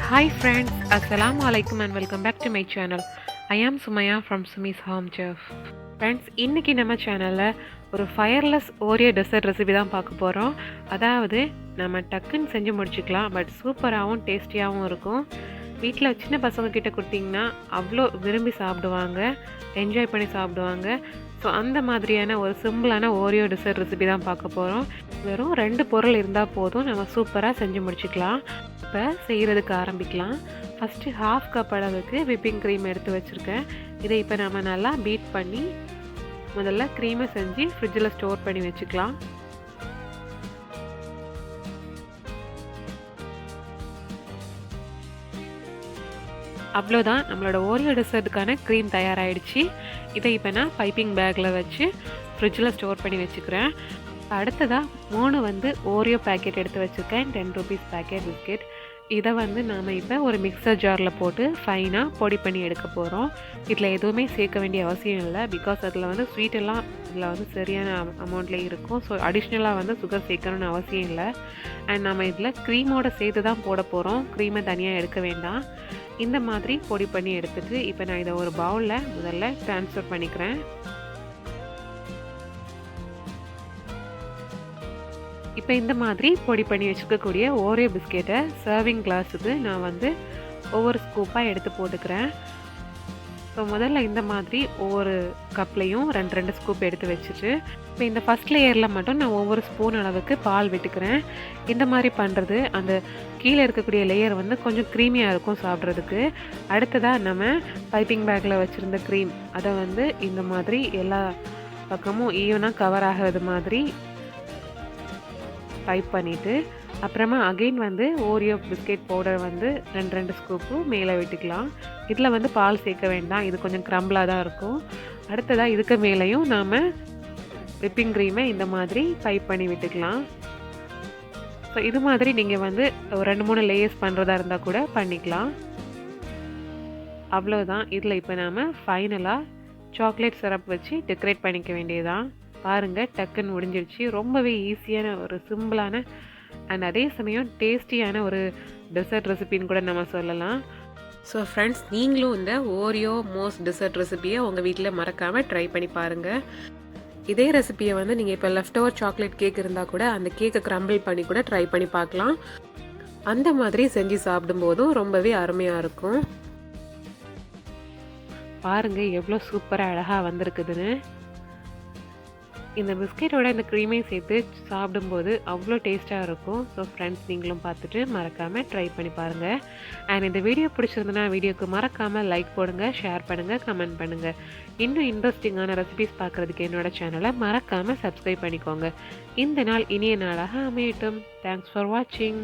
Hi friends, Assalamu alaikum and welcome back to my channel. I am Sumaya from Sumi's Home Chef. Friends, இன்னைக்கு நம்ம சேனலில் ஒரு wireless Oreo dessert recipe தான் பார்க்க போகிறோம். அதாவது நம்ம டக்குன்னு செஞ்சு முடிச்சுக்கலாம், பட் சூப்பராகவும் டேஸ்டியாகவும் இருக்கும். வீட்டில் சின்ன பசங்க கிட்ட கொடுத்தீங்கன்னா அவ்வளோ விரும்பி சாப்பிடுவாங்க, என்ஜாய் பண்ணி சாப்பிடுவாங்க. ஸோ அந்த மாதிரியான ஒரு சிம்பிளான ஓரியோ டெசர்ட் ரெசிபி தான் பார்க்க போகிறோம். வெறும் 2 பொருள் இருந்தால் போதும், நம்ம சூப்பராக செஞ்சு முடிச்சுக்கலாம். இப்போ செய்கிறதுக்கு ஆரம்பிக்கலாம். ஃபஸ்ட்டு 1/2 கப் அளவுக்கு விப்பிங் க்ரீம் எடுத்து வச்சுருக்கேன். இதை இப்போ நம்ம நல்லா பீட் பண்ணி முதல்ல க்ரீமை செஞ்சு ஃப்ரிட்ஜில் ஸ்டோர் பண்ணி வச்சுக்கலாம். அவ்வளோதான், நம்மளோட ஓரியோ டெசர்ட்டுக்கான க்ரீம் தயாராகிடுச்சு. இதை இப்போ நான் பைப்பிங் பேக்கில் வச்சு ஃப்ரிட்ஜில் ஸ்டோர் பண்ணி வச்சுக்கிறேன். அடுத்ததாக 3 ஓரியோ பேக்கெட் எடுத்து வச்சுருக்கேன், 10 ருபீஸ் பேக்கெட் பிஸ்கெட். இதை நாம் இப்போ ஒரு மிக்சர் ஜாரில் போட்டு ஃபைனாக பொடி பண்ணி எடுக்க போகிறோம். இதில் எதுவுமே சேர்க்க வேண்டிய அவசியம் இல்லை, பிகாஸ் அதில் ஸ்வீட்டெல்லாம் இதில் சரியான அமௌண்ட்லேயே இருக்கும். ஸோ அடிஷ்னலாக சுகர் சேர்க்கணும்னு அவசியம் இல்லை. அண்ட் நம்ம இதில் க்ரீமோட சேர்த்து தான் போட போகிறோம், க்ரீமை தனியாக எடுக்க வேண்டாம். இந்த மாதிரி பொடி பண்ணி எடுத்துகிட்டு இப்போ நான் இதை ஒரு பவுலில் முதல்ல ட்ரான்ஸ்ஃபர் பண்ணிக்கிறேன். இப்போ இந்த மாதிரி பொடி பண்ணி வச்சுக்கக்கூடிய ஓரியோ பிஸ்கெட்டை சர்விங் கிளாஸுக்கு நான் ஒவ்வொரு ஸ்கூப்பாக எடுத்து போட்டுக்கிறேன். ஸோ முதல்ல இந்த மாதிரி ஒவ்வொரு கப்லேயும் 2 ஸ்கூப் எடுத்து வச்சுட்டு இப்போ இந்த ஃபஸ்ட் லேயரில் மட்டும் நான் ஒவ்வொரு ஸ்பூன் அளவுக்கு பால் விட்டுக்கிறேன். இந்த மாதிரி பண்ணுறது அந்த கீழே இருக்கக்கூடிய லேயர் கொஞ்சம் க்ரீமியாக இருக்கும் சாப்பிட்றதுக்கு. அடுத்ததாக நம்ம பைப்பிங் பேக்கில் வச்சுருந்த க்ரீம் அதை இந்த மாதிரி எல்லா பக்கமும் ஈவனாக கவர் ஆகிறது மாதிரி பைப் பண்ணிவிட்டு அப்புறமா again Oreo biscuit powder 2 scoop மேலே விட்டுக்கலாம். இதில் பால் சேர்க்க வேண்டாம், இது கொஞ்சம் க்ரம்பிளாக தான் இருக்கும். அடுத்ததாக இதுக்கு மேலேயும் நாம் விப்பிங் க்ரீமை இந்த மாதிரி பைப் பண்ணி விட்டுக்கலாம். ஸோ இது மாதிரி நீங்கள் ஒரு 2-3 லேயர்ஸ் பண்ணுறதா இருந்தால் கூட பண்ணிக்கலாம். அவ்வளோதான். இதில் இப்போ நாம் ஃபைனலாக சாக்லேட் சிரப் வச்சு டெக்கரேட் பண்ணிக்க வேண்டியதான். பாருங்கள், டக்குன்னு முடிஞ்சிடுச்சு. ரொம்பவே ஈஸியான ஒரு சிம்பிளான அண்ட் அதே சமயம் டேஸ்டியான ஒரு டெசர்ட் ரெசிபின்னு கூட நம்ம சொல்லலாம். ஸோ ஃப்ரெண்ட்ஸ், நீங்களும் இந்த ஓரியோ மோஸ் டெசர்ட் ரெசிபியை உங்கள் வீட்டில் மறக்காமல் ட்ரை பண்ணி பாருங்கள். இதே ரெசிபியை நீங்கள் இப்போ லெஃப்ட் ஓவர் சாக்லேட் கேக் இருந்தால் கூட அந்த கேக்கை க்ரம்பிள் பண்ணி கூட ட்ரை பண்ணி பார்க்கலாம். அந்த மாதிரி செஞ்சு சாப்பிடும்போதும் ரொம்பவே அருமையாக இருக்கும். பாருங்கள் எவ்வளோ சூப்பராக அழகாக வந்திருக்குதுன்னு. இந்த பிஸ்கெட்டோட இந்த க்ரீமையும் சேர்த்து சாப்பிடும்போது அவ்வளோ டேஸ்ட்டாக இருக்கும். ஸோ ஃப்ரெண்ட்ஸ், நீங்களும் பார்த்துட்டு மறக்காமல் ட்ரை பண்ணி பாருங்கள். அண்ட் இந்த வீடியோ பிடிச்சிருந்தனா வீடியோக்கு மறக்காமல் லைக் போடுங்க, ஷேர் பண்ணுங்கள், கமெண்ட் பண்ணுங்கள். இன்னும் இன்ட்ரெஸ்டிங்கான ரெசிபிஸ் பார்க்குறதுக்கு என்னோடய சேனலை மறக்காமல் சப்ஸ்கிரைப் பண்ணிக்கோங்க. இந்த நாள் இனிய நாளாக அமையட்டும். தேங்க்ஸ் ஃபார் வாட்சிங்.